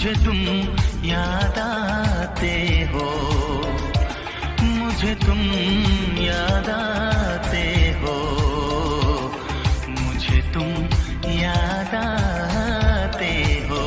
मुझे तुम याद आते हो, मुझे तुम याद आते हो, मुझे तुम याद आते हो।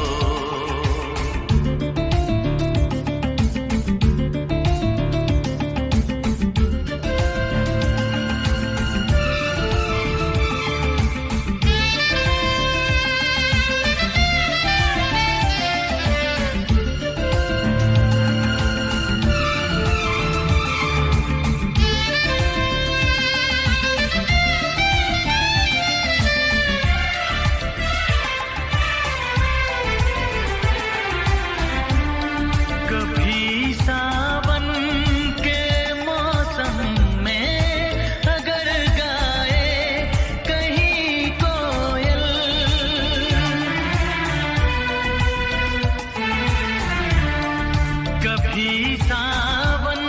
सावन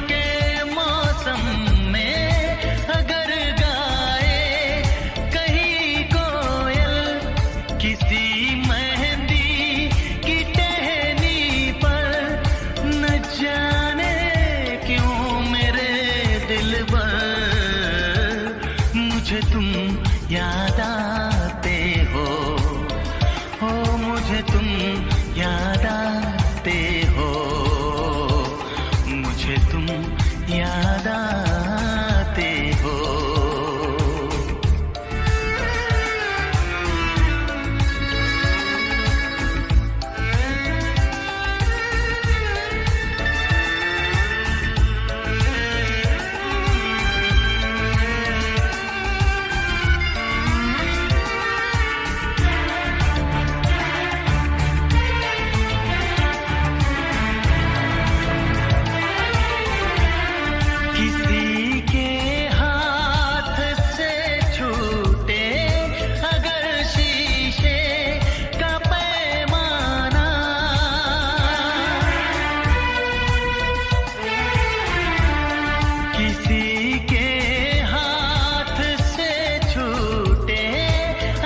के मौसम में अगर गाए कहीं कोयल, किसी मेहंदी की टहनी पर न जाने क्यों मेरे दिलबर मुझे तुम याद आते हो, मुझे तुम याद आते हो, मुझे तुम याद आते हो। किसी के हाथ से छूटे अगर शीशे का पैमाना, किसी के हाथ से छूटे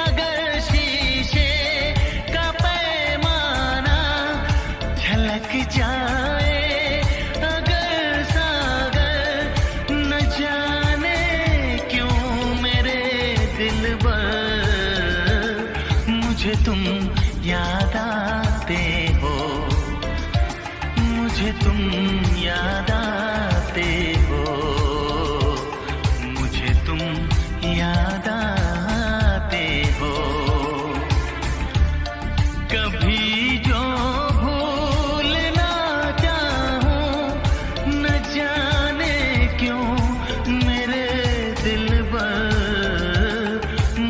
अगर शीशे का पैमाना, झलक जाए मुझे तुम याद आते हो, मुझे तुम याद आते हो, मुझे तुम याद आते हो। कभी जो भूल ना चाहूं न जाने क्यों मेरे दिलबर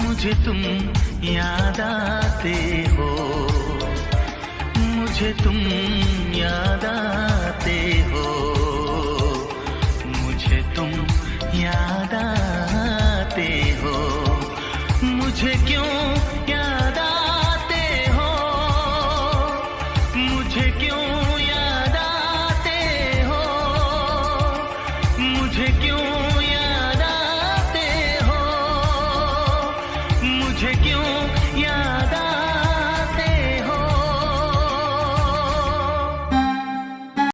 मुझे तुम याद आते हो, मुझे तुम याद आते हो, मुझे तुम याद